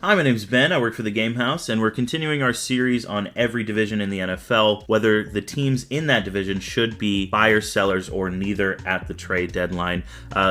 Hi, my name's Ben. I work for the Game House, and we're continuing our series on every division in the NFL, whether the teams in that division should be buyers, sellers, or neither at the trade deadline.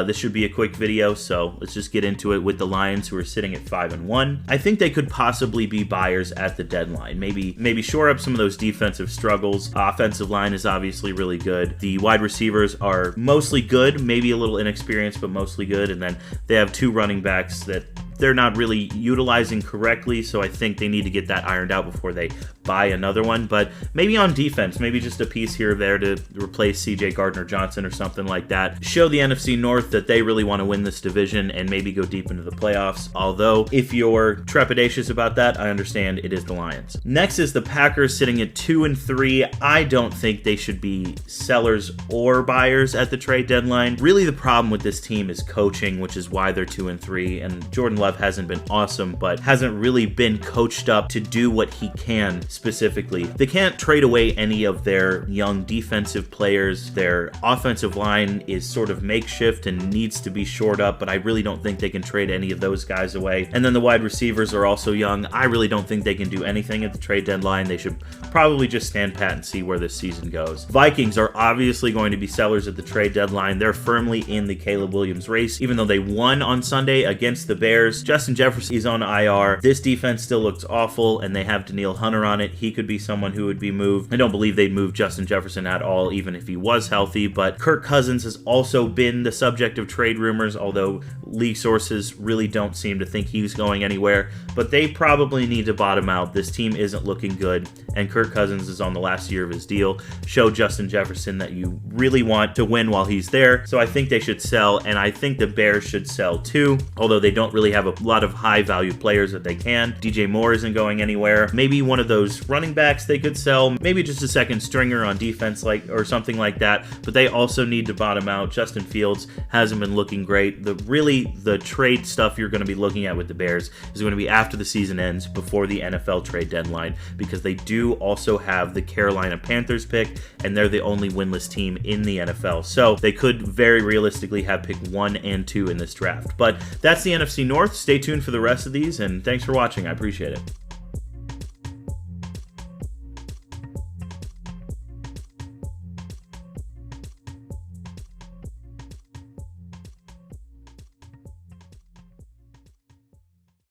This should be a quick video, so let's just get into it with the Lions, who are sitting at 5-1. I think they could possibly be buyers at the deadline. Maybe shore up some of those defensive struggles. Offensive line is obviously really good. The wide receivers are mostly good, maybe a little inexperienced, but mostly good. And then they have two running backs that they're not really utilizing correctly, so I think they need to get that ironed out before they buy another one. But maybe on defense, maybe just a piece here or there to replace CJ Gardner-Johnson or something like that. Show the NFC North that they really want to win this division and maybe go deep into the playoffs. Although, if you're trepidatious about that, I understand it is the Lions. Next is the Packers, sitting at 2-3. I don't think they should be sellers or buyers at the trade deadline. Really, the problem with this team is coaching, which is why they're 2-3. And Jordan Love hasn't been awesome, but hasn't really been coached up to do what he can specifically. They can't trade away any of their young defensive players. Their offensive line is sort of makeshift and needs to be shored up, but I really don't think they can trade any of those guys away. And then the wide receivers are also young. I really don't think they can do anything at the trade deadline. They should probably just stand pat and see where this season goes. Vikings are obviously going to be sellers at the trade deadline. They're firmly in the Caleb Williams race, even though they won on Sunday against the Bears. Justin Jefferson is on IR. This defense still looks awful, and they have Danielle Hunter on it. He could be someone who would be moved. I don't believe they'd move Justin Jefferson at all, even if he was healthy, but Kirk Cousins has also been the subject of trade rumors, although league sources really don't seem to think he's going anywhere. But they probably need to bottom out. This team isn't looking good, and Kirk Cousins is on the last year of his deal. Show Justin Jefferson that you really want to win while he's there. So I think they should sell, and I think the Bears should sell too, although they don't really have a lot of high-value players that they can. DJ Moore isn't going anywhere. Maybe one of those running backs they could sell. Maybe just a second stringer on defense, or something like that. But they also need to bottom out. Justin Fields hasn't been looking great. The trade stuff you're going to be looking at with the Bears is going to be after the season ends, before the NFL trade deadline, because they do also have the Carolina Panthers pick, and they're the only winless team in the NFL. So they could very realistically have pick 1 and 2 in this draft. But that's the NFC North. Stay tuned for the rest of these, and thanks for watching. I appreciate it.